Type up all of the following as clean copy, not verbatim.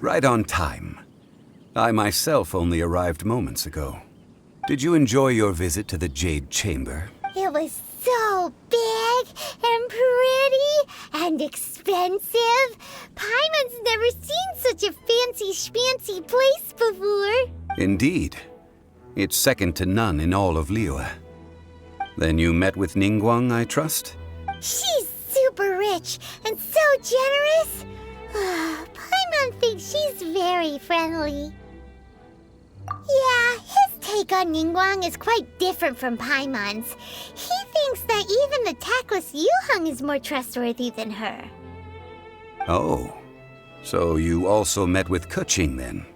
Right on time. I myself only arrived moments ago. Did you enjoy your visit to the Jade Chamber? It was so big and pretty and expensive. Paimon's never seen such a fancy schmancy place before. Indeed. It's second to none in all of Liyue. Then you met with Ningguang, I trust? She's super rich and so generous. Paimon thinks she's very friendly. Yeah, his take on Ningguang is quite different from Paimon's. He thinks that even the tactless Yuheng is more trustworthy than her. Oh, so you also met with Keqing then?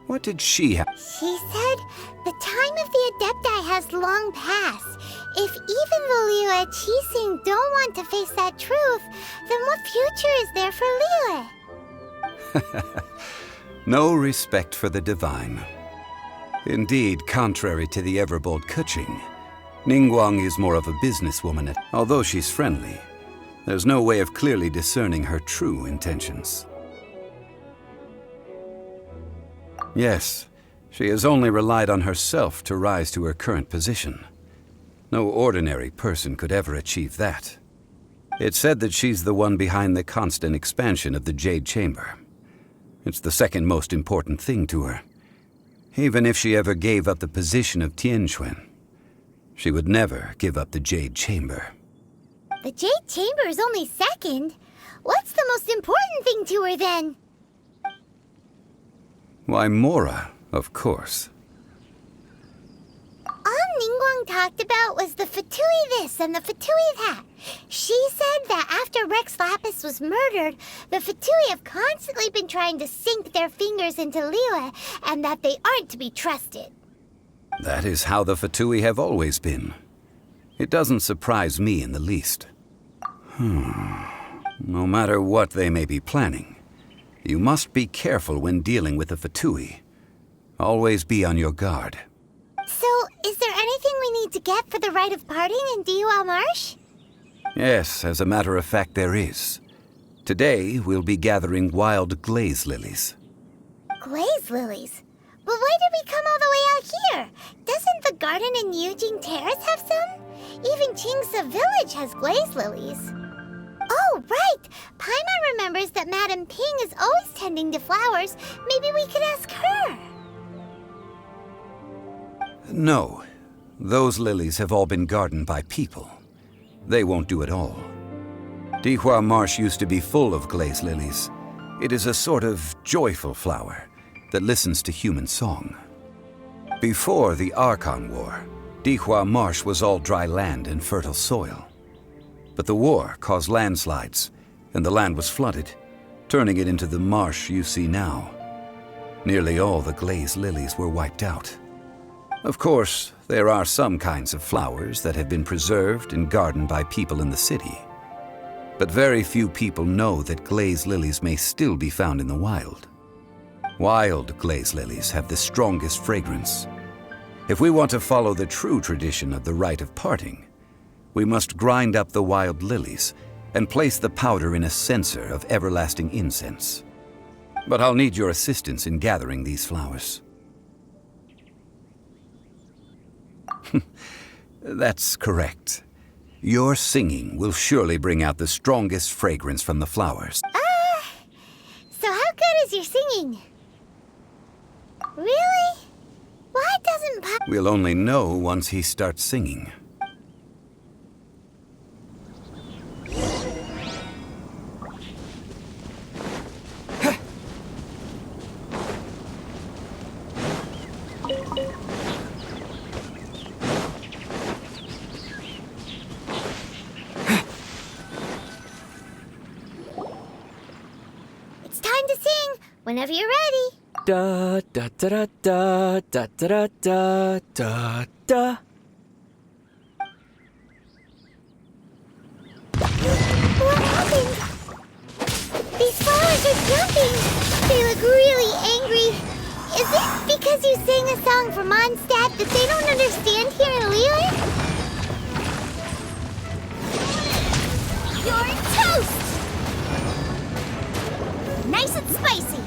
What did she have? She said the time of the Adepti has long passed. If even the Liyue Qixing don't want to face that truth, then what future is there for Liyue? No respect for the divine. Indeed, contrary to the ever-bold Keqing, Ningguang is more of a businesswoman. Although she's friendly, there's no way of clearly discerning her true intentions. Yes, she has only relied on herself to rise to her current position. No ordinary person could ever achieve that. It's said that she's the one behind the constant expansion of the Jade Chamber. It's the second most important thing to her. Even if she ever gave up the position of Tianquan, she would never give up the Jade Chamber. The Jade Chamber is only second. What's the most important thing to her then? Why, Mora, of course. All Ningguang talked about was the Fatui this and the Fatui that. She said that after Rex Lapis was murdered, the Fatui have constantly been trying to sink their fingers into Liyue, and that they aren't to be trusted. That is how the Fatui have always been. It doesn't surprise me in the least. No matter what they may be planning, you must be careful when dealing with the Fatui. Always be on your guard. So, is there anything we need to get for the rite of parting in Dihua Marsh? Yes, as a matter of fact, there is. Today, we'll be gathering wild glaze lilies. Glaze lilies? But why did we come all the way out here? Doesn't the garden in Yujing Terrace have some? Even Qingse Village has glaze lilies. Oh, right! Paimon remembers that Madame Ping is always tending to flowers. Maybe we could ask her. No. Those lilies have all been gardened by people. They won't do it all. Dihua Marsh used to be full of glaze lilies. It is a sort of joyful flower that listens to human song. Before the Archon War, Dihua Marsh was all dry land and fertile soil. But the war caused landslides, and the land was flooded, turning it into the marsh you see now. Nearly all the glaze lilies were wiped out. Of course, there are some kinds of flowers that have been preserved and gardened by people in the city. But very few people know that glaze lilies may still be found in the wild. Wild glaze lilies have the strongest fragrance. If we want to follow the true tradition of the rite of parting, we must grind up the wild lilies and place the powder in a censer of everlasting incense. But I'll need your assistance in gathering these flowers. That's correct. Your singing will surely bring out the strongest fragrance from the flowers. So how good is your singing? Really? Why doesn't We'll only know once he starts singing. It's time to sing, whenever you're ready. Da da da da da da da da da da. What happened? These flowers are jumping. They look really angry. Is it because you sang a song for Mondstadt that they don't understand here in Liyue? You're toast! Nice and spicy.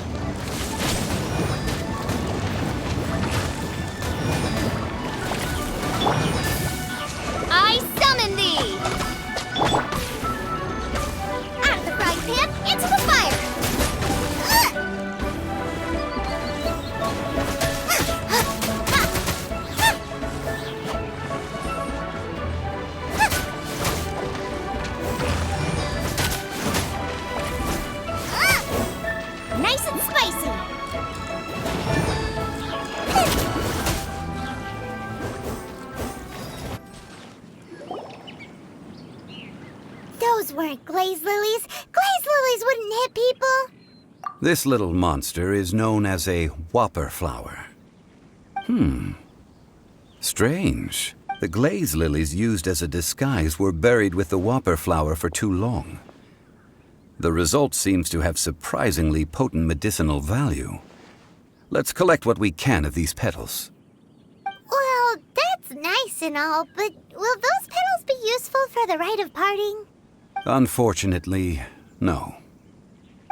weren't glaze lilies. Glaze lilies wouldn't hit people. This little monster is known as a whopper flower. Strange. The glaze lilies used as a disguise were buried with the whopper flower for too long. The result seems to have surprisingly potent medicinal value. Let's collect what we can of these petals. Well, that's nice and all, but will those petals be useful for the rite of parting? Unfortunately, no.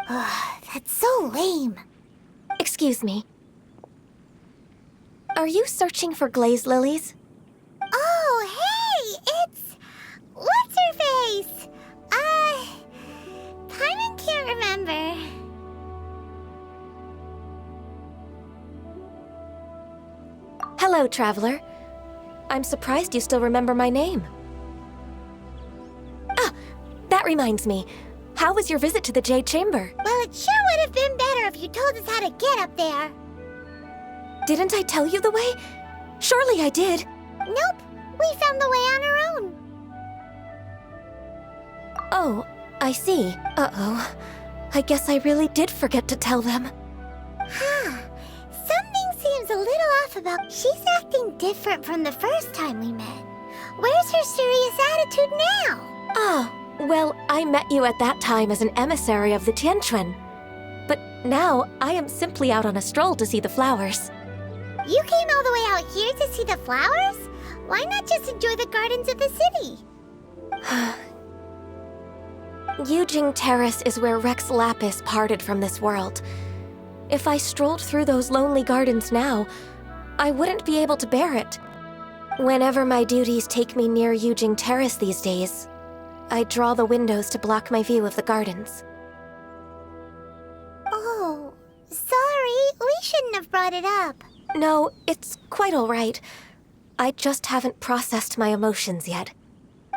That's so lame. Excuse me. Are you searching for glaze lilies? Oh, hey, it's... What's-her-face? Paimon can't remember. Hello, traveler. I'm surprised you still remember my name. Ah, that reminds me. How was your visit to the Jade Chamber? Well, it sure would have been better if you told us how to get up there. Didn't I tell you the way? Surely I did. Nope, we found the way on our own. Oh, I see. Uh-oh. I guess I really did forget to tell them. Something seems a little off about... She's acting different from the first time we met. Where's her serious attitude now? Ah, well, I met you at that time as an emissary of the Tianquan. But now, I am simply out on a stroll to see the flowers. You came all the way out here to see the flowers? Why not just enjoy the gardens of the city? Yujing Terrace is where Rex Lapis parted from this world. If I strolled through those lonely gardens now, I wouldn't be able to bear it. Whenever my duties take me near Yujing Terrace these days, I draw the windows to block my view of the gardens. Oh, sorry, we shouldn't have brought it up. No, it's quite all right. I just haven't processed my emotions yet.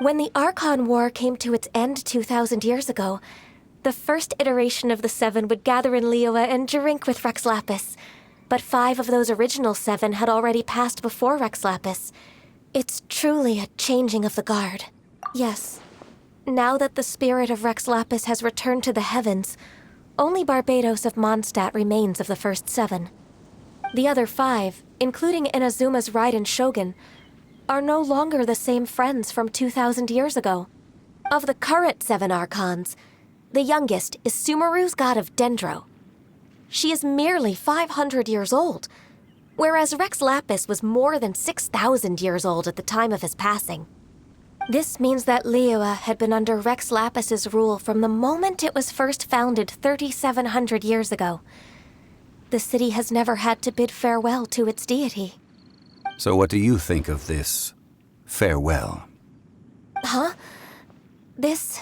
When the Archon War came to its end 2,000 years ago, the first iteration of the Seven would gather in Liyue and drink with Rex Lapis. But 5 of those original 7 had already passed before Rex Lapis. It's truly a changing of the guard. Yes. Now that the spirit of Rex Lapis has returned to the heavens, only Barbados of Mondstadt remains of the first 7. The other 5, including Inazuma's Raiden Shogun, are no longer the same friends from 2,000 years ago. Of the current 7 Archons, the youngest is Sumeru's god of Dendro. She is merely 500 years old, whereas Rex Lapis was more than 6,000 years old at the time of his passing. This means that Liyue had been under Rex Lapis's rule from the moment it was first founded 3,700 years ago. The city has never had to bid farewell to its deity. So what do you think of this farewell? Huh? This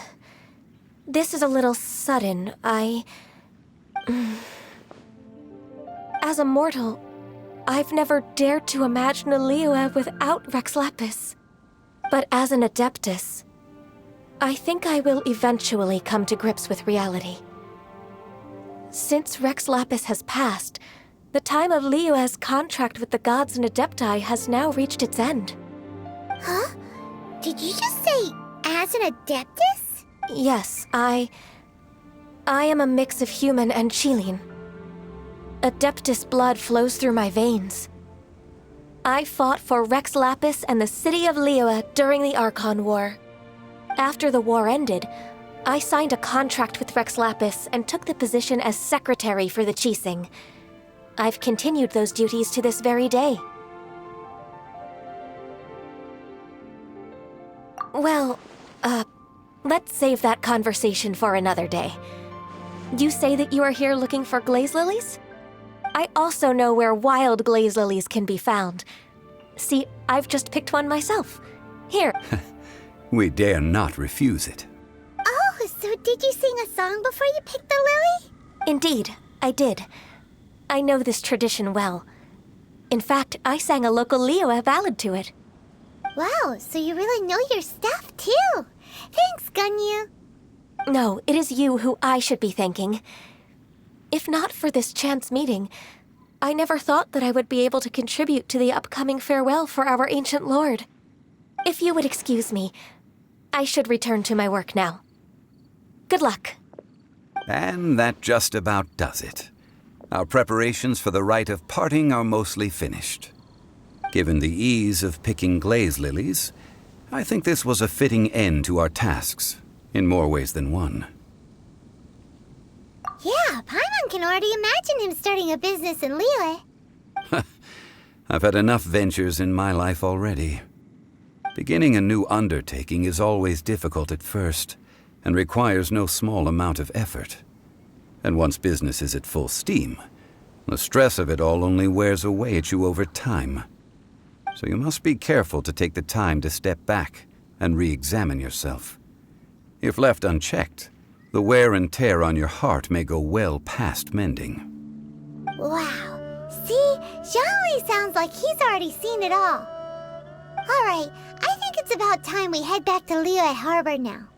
is a little sudden. As a mortal, I've never dared to imagine a Liyue without Rex Lapis. But as an Adeptus, I think I will eventually come to grips with reality. Since Rex Lapis has passed, the time of Liyue's contract with the gods and Adepti has now reached its end. Huh? Did you just say, as an Adeptus? Yes, I am a mix of human and Qilin. Adeptus blood flows through my veins. I fought for Rex Lapis and the city of Liyue during the Archon War. After the war ended, I signed a contract with Rex Lapis and took the position as secretary for the Qixing. I've continued those duties to this very day. Well, let's save that conversation for another day. You say that you are here looking for glaze lilies? I also know where wild glaze lilies can be found. See, I've just picked one myself. Here. We dare not refuse it. Oh, so did you sing a song before you picked the lily? Indeed, I did. I know this tradition well. In fact, I sang a local Liyue ballad to it. Wow, so you really know your stuff, too. Thanks, Gunyu. No, it is you who I should be thanking. If not for this chance meeting, I never thought that I would be able to contribute to the upcoming farewell for our ancient lord. If you would excuse me, I should return to my work now. Good luck. And that just about does it. Our preparations for the rite of parting are mostly finished. Given the ease of picking glaze lilies, I think this was a fitting end to our tasks, in more ways than one. Yeah, Paimon can already imagine him starting a business in Liyue. I've had enough ventures in my life already. Beginning a new undertaking is always difficult at first, and requires no small amount of effort. And once business is at full steam, the stress of it all only wears away at you over time. So you must be careful to take the time to step back and re-examine yourself. If left unchecked, the wear and tear on your heart may go well past mending. Wow. See, Zhongli sounds like he's already seen it all. All right, I think it's about time we head back to Liyue Harbor now.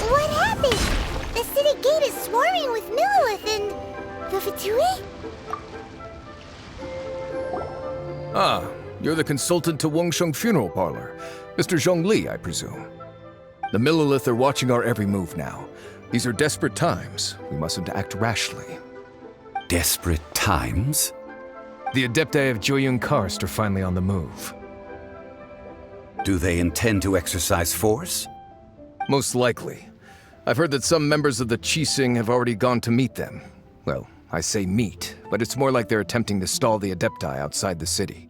What happened? The city gate is swarming with Millilith and the Fatui? Ah, you're the consultant to Wangsheng Funeral Parlor. Mr. Zhongli, I presume. The Millilith are watching our every move now. These are desperate times. We mustn't act rashly. Desperate times? The Adepti of Joyun Karst are finally on the move. Do they intend to exercise force? Most likely. I've heard that some members of the Qixing have already gone to meet them. Well, I say meet, but it's more like they're attempting to stall the Adepti outside the city.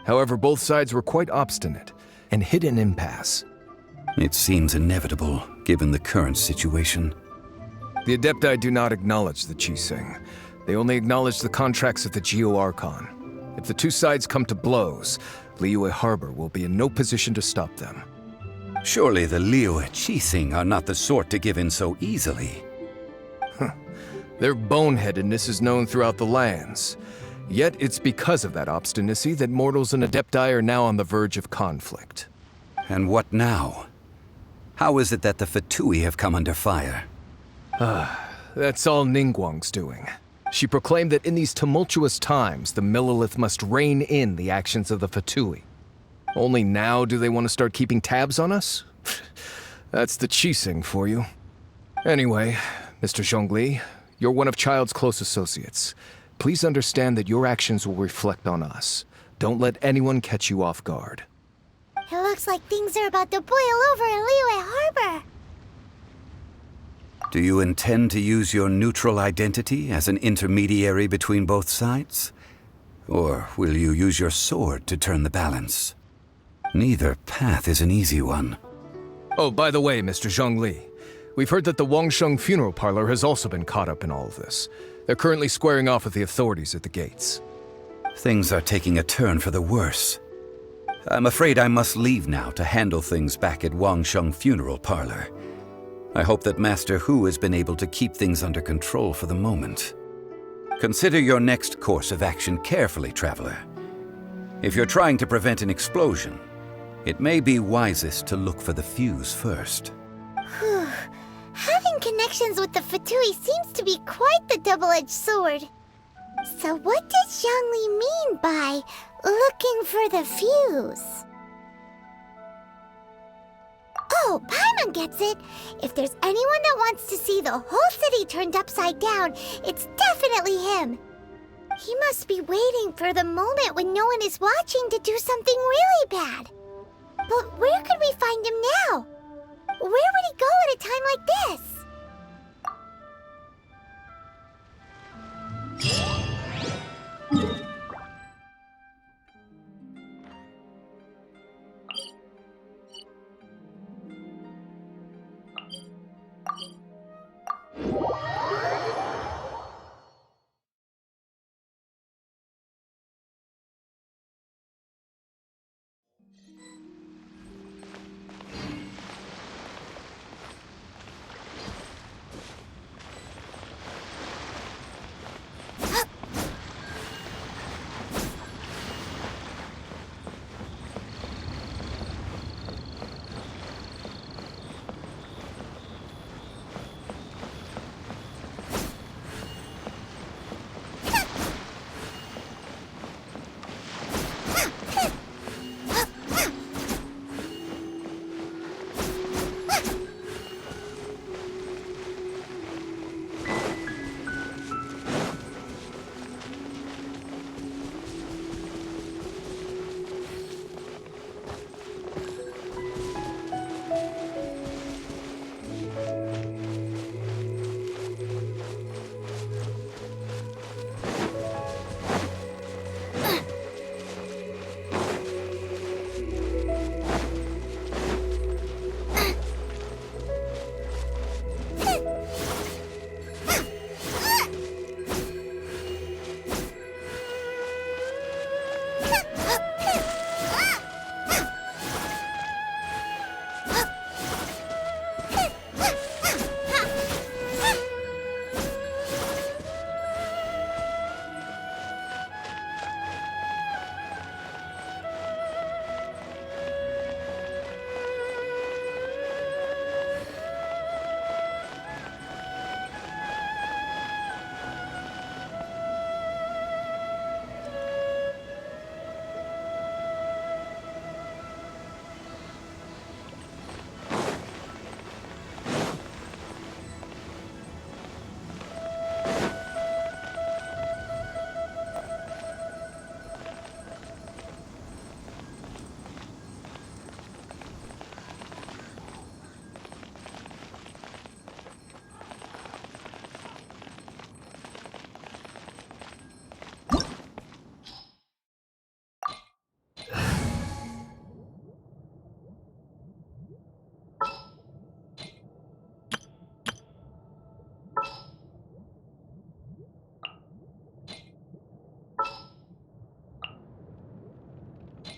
However, both sides were quite obstinate and hit an impasse. It seems inevitable, given the current situation. The Adepti do not acknowledge the Qixing. They only acknowledge the contracts of the Geo-Archon. If the two sides come to blows, Liyue Harbor will be in no position to stop them. Surely the Liyue Qixing are not the sort to give in so easily. Their boneheadedness is known throughout the lands. Yet it's because of that obstinacy that mortals and Adepti are now on the verge of conflict. And what now? How is it that the Fatui have come under fire? That's all Ningguang's doing. She proclaimed that in these tumultuous times, the Millilith must rein in the actions of the Fatui. Only now do they want to start keeping tabs on us? That's the Qixing for you. Anyway, Mr. Zhongli, you're one of Child's close associates. Please understand that your actions will reflect on us. Don't let anyone catch you off guard. It looks like things are about to boil over in Liyue Harbor. Do you intend to use your neutral identity as an intermediary between both sides? Or will you use your sword to turn the balance? Neither path is an easy one. Oh, by the way, Mr. Zhongli, we've heard that the Wangsheng Funeral Parlor has also been caught up in all of this. They're currently squaring off with the authorities at the gates. Things are taking a turn for the worse. I'm afraid I must leave now to handle things back at Wangsheng Funeral Parlor. I hope that Master Hu has been able to keep things under control for the moment. Consider your next course of action carefully, traveler. If you're trying to prevent an explosion, it may be wisest to look for the fuse first. Whew. Having connections with the Fatui seems to be quite the double-edged sword. So what does Zhongli mean by looking for the fuse? Oh, Paimon gets it! If there's anyone that wants to see the whole city turned upside down, it's definitely him! He must be waiting for the moment when no one is watching to do something really bad. But where could we find him now? Where would he go at a time like this?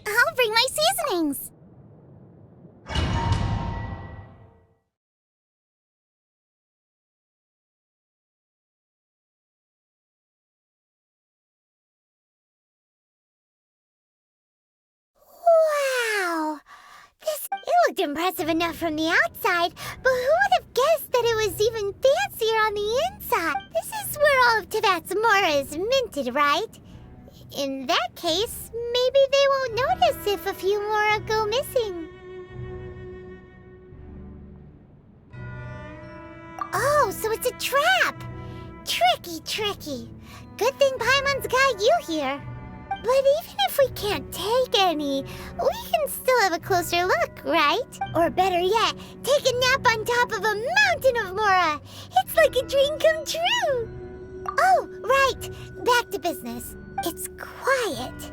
I'll bring my seasonings! Wow! It looked impressive enough from the outside, but who would have guessed that it was even fancier on the inside? This is where all of Teyvat's mora is minted, right? In that case, maybe they won't notice if a few mora go missing. Oh, so it's a trap! Tricky. Good thing Paimon's got you here. But even if we can't take any, we can still have a closer look, right? Or better yet, take a nap on top of a mountain of mora. It's like a dream come true. Oh, right. Back to business. It's quiet.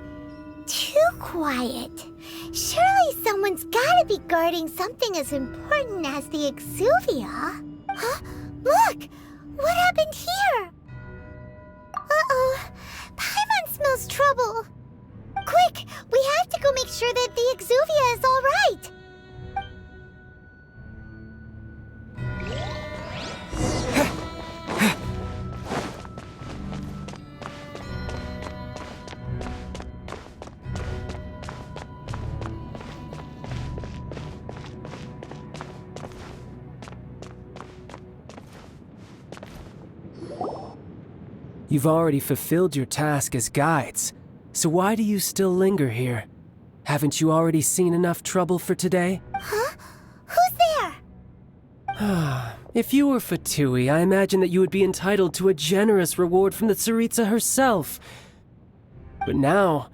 Too quiet. Surely someone's gotta be guarding something as important as the exuvia. Huh? Look! What happened here? Uh-oh. Paimon's smells trouble. Quick, we have to go make sure that the Exuvia is all right. You've already fulfilled your task as guides, so why do you still linger here? Haven't you already seen enough trouble for today? Huh? Who's there? If you were Fatui, I imagine that you would be entitled to a generous reward from the Tsaritsa herself. But now,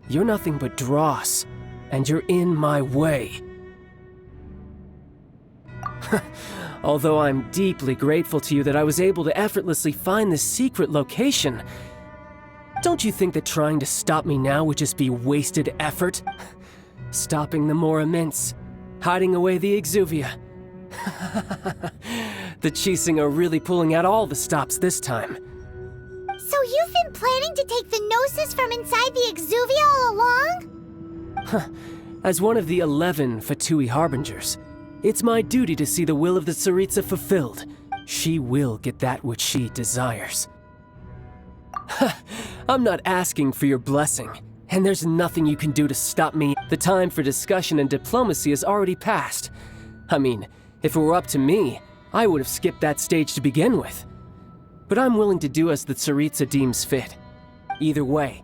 you're nothing but dross, and you're in my way. Although I'm deeply grateful to you that I was able to effortlessly find this secret location, don't you think that trying to stop me now would just be wasted effort? Stopping the Mora Mints, hiding away the Exuvia. The Chising are really pulling out all the stops this time. So you've been planning to take the Gnosis from inside the Exuvia all along? As one of the 11 Fatui Harbingers, it's my duty to see the will of the Tsaritsa fulfilled. She will get that which she desires. I'm not asking for your blessing, and there's nothing you can do to stop me. The time for discussion and diplomacy has already passed. I mean, if it were up to me, I would have skipped that stage to begin with. But I'm willing to do as the Tsaritsa deems fit. Either way,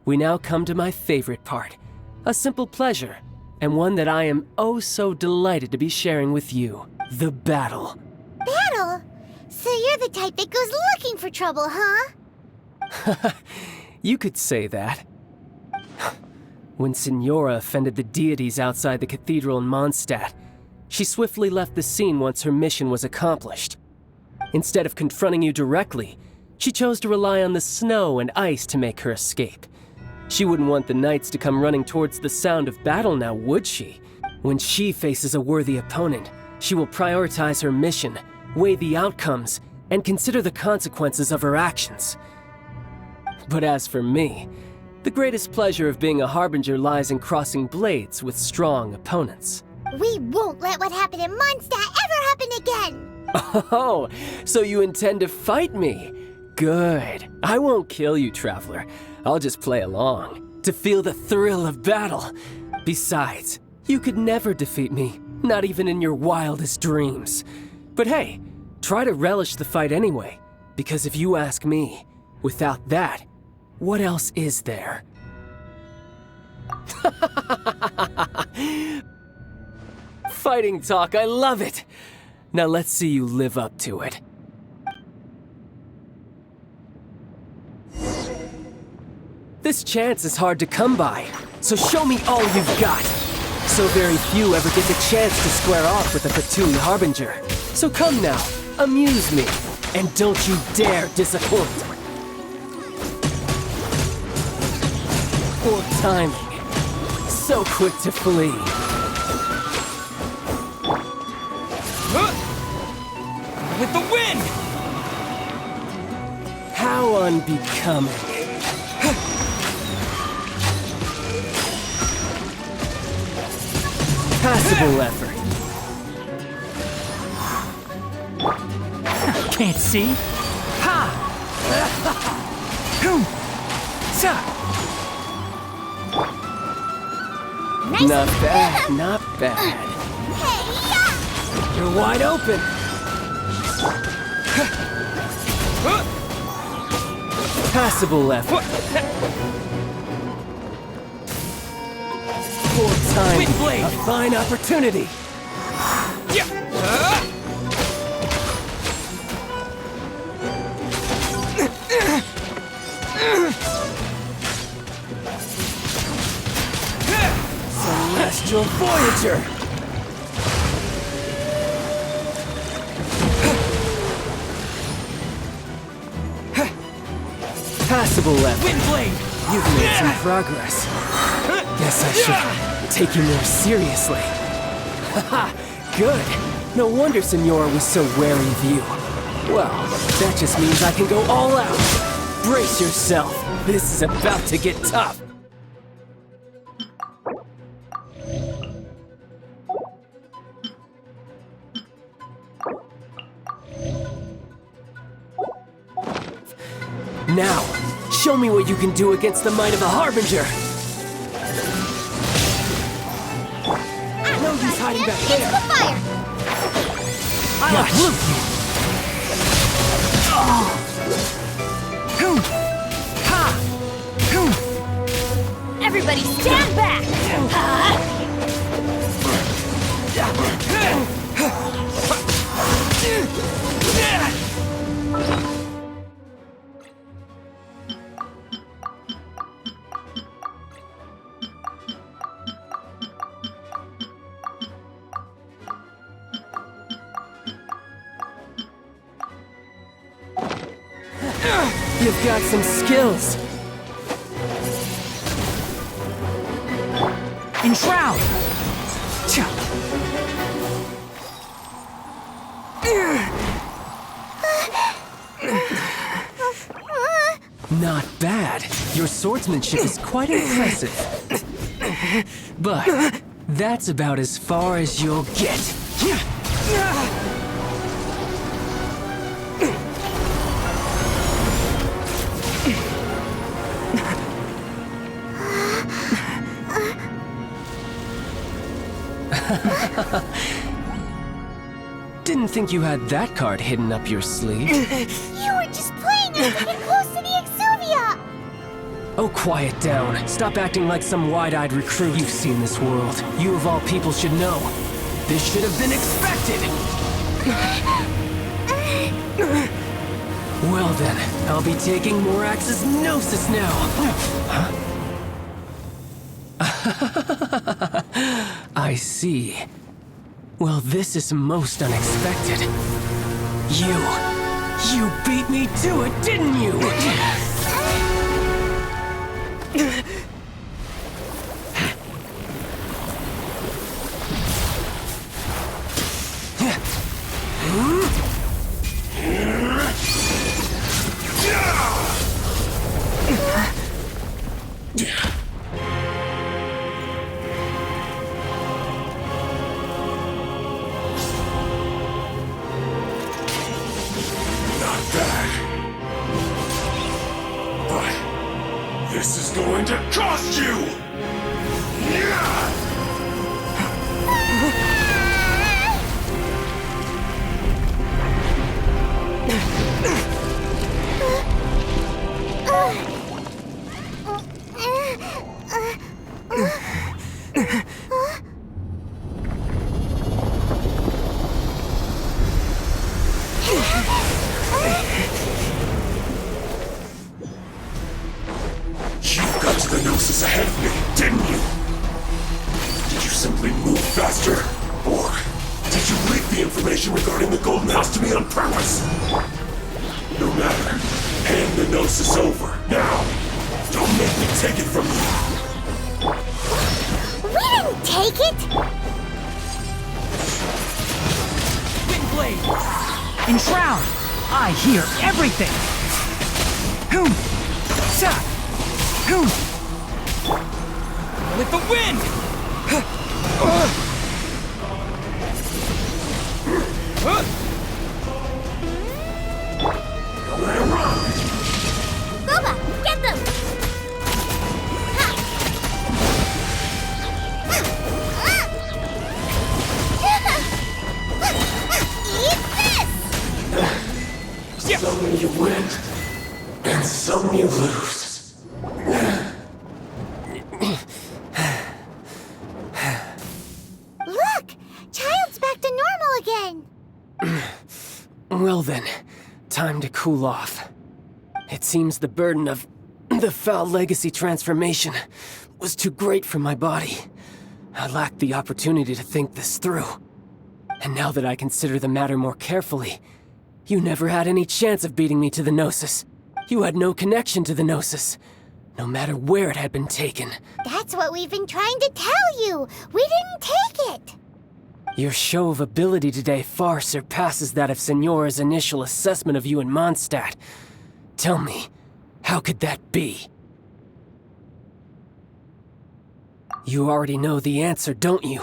we now come to my favorite part, a simple pleasure, and one that I am oh so delighted to be sharing with you, the battle. Battle? So you're the type that goes looking for trouble, huh? You could say that. When Signora offended the deities outside the cathedral in Mondstadt, she swiftly left the scene once her mission was accomplished. Instead of confronting you directly, she chose to rely on the snow and ice to make her escape. She wouldn't want the knights to come running towards the sound of battle now, would she? When she faces a worthy opponent, she will prioritize her mission, weigh the outcomes, and consider the consequences of her actions. But as for me, the greatest pleasure of being a Harbinger lies in crossing blades with strong opponents. We won't let what happened in Mondstadt ever happen again! Oh, so you intend to fight me? Good. I won't kill you, Traveler. I'll just play along, to feel the thrill of battle. Besides, you could never defeat me, not even in your wildest dreams. But hey, try to relish the fight anyway, because if you ask me, without that, what else is there? Fighting talk, I love it! Now let's see you live up to it. This chance is hard to come by, so show me all you've got. So very few ever get the chance to square off with a Fatui Harbinger. So come now, amuse me, and don't you dare disappoint. Poor timing. So quick to flee. With the wind! How unbecoming. Passable effort. Can't see? Ha! Boom! Sa! Not bad, not bad. Hey-ya! You're wide open. Passable effort. Poor time. Wind blade. A fine opportunity. Celestial Voyager. Passable effort. Wind blade! You've made some progress. Guess I should take you more seriously. Haha, good. No wonder Signora was so wary of you. Well, that just means I can go all out. Brace yourself. This is about to get tough. Now, show me what you can do against the might of the Harbinger! No use hiding back Into there! the fire! I'll uproot you! Ha! Everybody stand back! You've got some skills. Enshroud! Cha! Not bad. Your swordsmanship is quite impressive. But that's about as far as you'll get. Didn't think you had that card hidden up your sleeve. You were just playing us to get close to the Exuvia! Oh, quiet down. Stop acting like some wide-eyed recruit. You've seen this world. You of all people should know. This should have been expected! Well then, I'll be taking Morax's Gnosis now. I see. Well, this is most unexpected. You beat me to it, didn't you? This is going to cost you! The Gnosis ahead of me, didn't you? Did you simply move faster? Or did you leak the information regarding the Golden House to me on purpose? No matter. Hand the Gnosis over, now! Don't make me take it from you! We didn't take it! Windblade! Enshroud! I hear everything! Hoom! Sa! Hoom! With the wind! Boba, get them! Eat this! Some you win, and some you lose. Look! Child's back to normal again! Well then, time to cool off. It seems the burden of the foul legacy transformation was too great for my body. I lacked the opportunity to think this through. And now that I consider the matter more carefully, you never had any chance of beating me to the Gnosis. You had no connection to the Gnosis, no matter where it had been taken. That's what we've been trying to tell you! We didn't take it! Your show of ability today far surpasses that of Signora's initial assessment of you in Mondstadt. Tell me, how could that be? You already know the answer, don't you?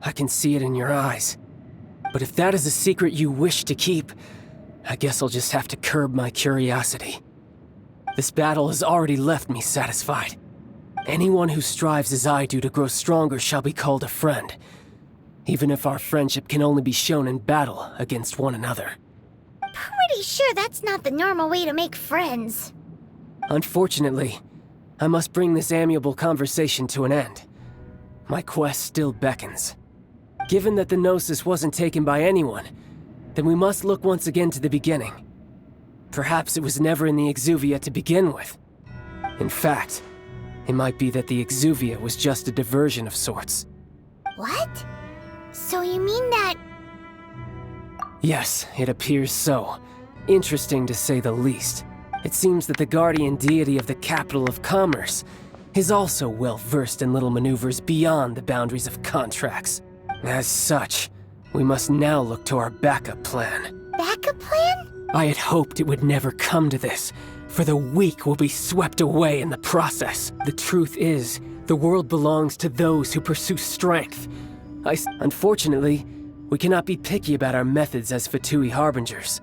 I can see it in your eyes. But if that is a secret you wish to keep, I guess I'll just have to curb my curiosity. This battle has already left me satisfied. Anyone who strives as I do to grow stronger shall be called a friend, even if our friendship can only be shown in battle against one another. Pretty sure that's not the normal way to make friends. Unfortunately, I must bring this amiable conversation to an end. My quest still beckons. Given that the Gnosis wasn't taken by anyone, then we must look once again to the beginning. Perhaps it was never in the Exuvia to begin with. In fact, it might be that the Exuvia was just a diversion of sorts. What? So you mean that... Yes, it appears so. Interesting to say the least. It seems that the guardian deity of the capital of commerce is also well versed in little maneuvers beyond the boundaries of contracts. As such, we must now look to our backup plan. Backup plan? I had hoped it would never come to this, for the weak will be swept away in the process. The truth is, the world belongs to those who pursue strength. Unfortunately, we cannot be picky about our methods as Fatui Harbingers.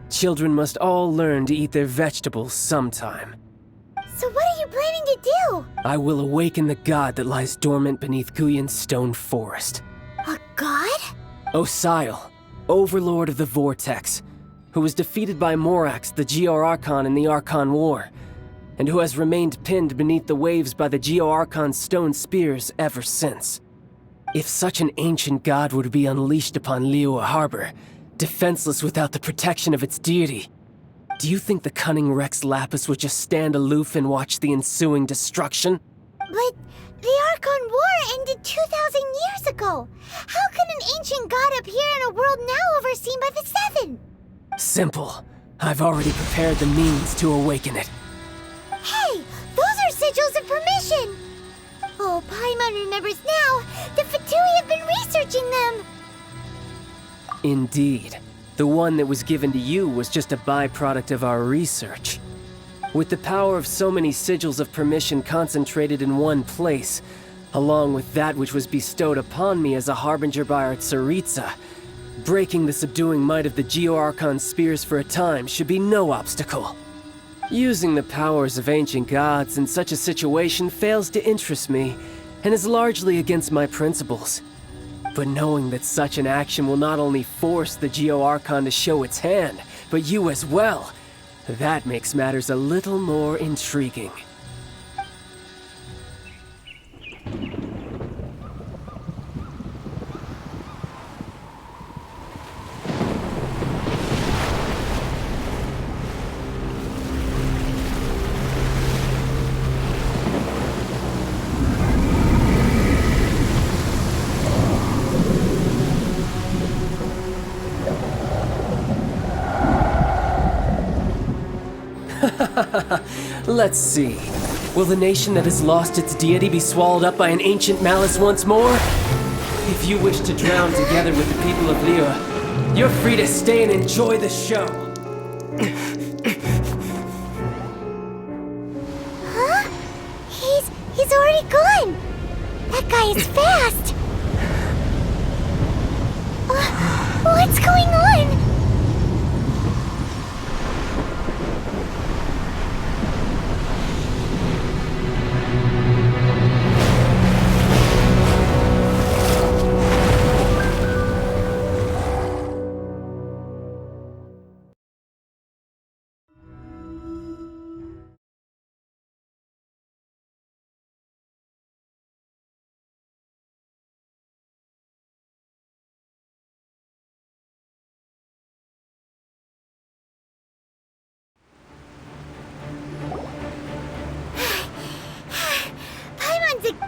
Children must all learn to eat their vegetables sometime. So what are you planning to do? I will awaken the god that lies dormant beneath Guyon's stone forest. A god? Osial, overlord of the Vortex, who was defeated by Morax, the Geo-Archon in the Archon War, and who has remained pinned beneath the waves by the Geo-Archon's stone spears ever since. If such an ancient god were to be unleashed upon Liyue Harbor, defenseless without the protection of its deity, do you think the cunning Rex Lapis would just stand aloof and watch the ensuing destruction? But the Archon War ended 2,000 years ago. How can an ancient god appear in a world now overseen by the Seven? Simple. I've already prepared the means to awaken it. Hey, those are sigils of permission! Oh, Paimon remembers now. The Fatui have been researching them. Indeed. The one that was given to you was just a byproduct of our research. With the power of so many sigils of permission concentrated in one place, along with that which was bestowed upon me as a harbinger by our Tsaritsa, breaking the subduing might of the Geo-Archon spears for a time should be no obstacle. Using the powers of ancient gods in such a situation fails to interest me, and is largely against my principles. But knowing that such an action will not only force the Geo-Archon to show its hand, but you as well, that makes matters a little more intriguing. Let's see. Will the nation that has lost its deity be swallowed up by an ancient malice once more? If you wish to drown together with the people of Liyue, you're free to stay and enjoy the show. Huh? He's already gone. That guy is fast. What's going on?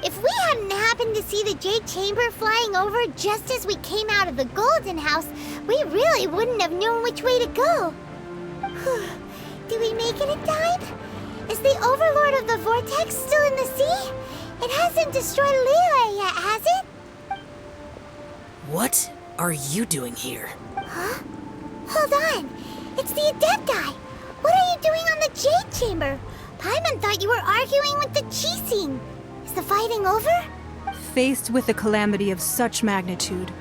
If we hadn't happened to see the Jade Chamber flying over just as we came out of the Golden House, we really wouldn't have known which way to go. Did we make it in time? Is the Overlord of the Vortex still in the sea? It hasn't destroyed Liyue yet, has it? What are you doing here? Huh? Hold on. It's the Adepti. What are you doing on the Jade Chamber? Paimon thought you were arguing with the Chising. Is the fighting over? Faced with a calamity of such magnitude,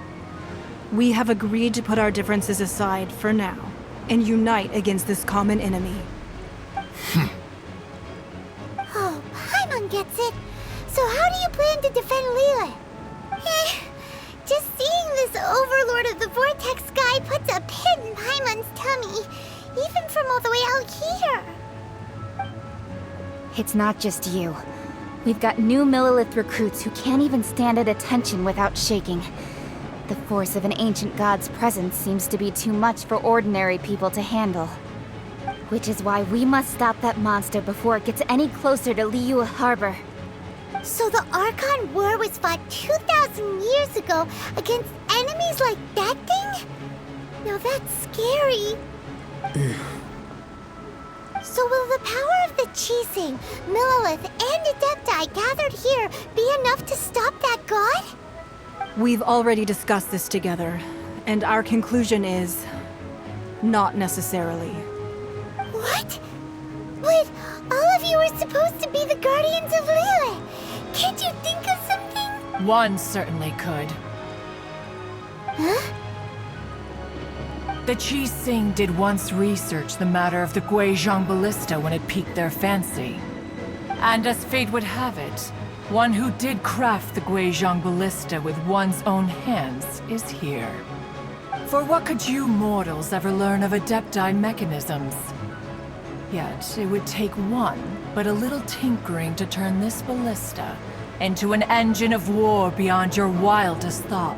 we have agreed to put our differences aside for now and unite against this common enemy. Oh, Paimon gets it. So how do you plan to defend Liyue? Just seeing this Overlord of the Vortex guy puts a pit in Paimon's tummy, even from all the way out here. It's not just you. We've got new Millelith recruits who can't even stand at attention without shaking. The force of an ancient god's presence seems to be too much for ordinary people to handle. Which is why we must stop that monster before it gets any closer to Liyue Harbor. So the Archon War was fought 2,000 years ago against enemies like that thing? Now that's scary. So will the power of the Chising, Millelith, and Adepti gathered here be enough to stop that god? We've already discussed this together, and our conclusion is... not necessarily. What? But all of you were supposed to be the Guardians of Liyue. Can't you think of something? One certainly could. Huh? The Chising did once research the matter of the Guizhong Ballista when it piqued their fancy. And as fate would have it, one who did craft the Guizhong Ballista with one's own hands is here. For what could you mortals ever learn of Adepti mechanisms? Yet, it would take one, but a little tinkering to turn this ballista into an engine of war beyond your wildest thought.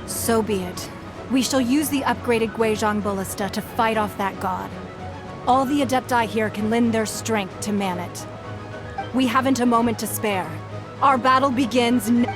So be it. We shall use the upgraded Guizhong Ballista to fight off that god. All the Adepti here can lend their strength to man it. We haven't a moment to spare. Our battle begins now.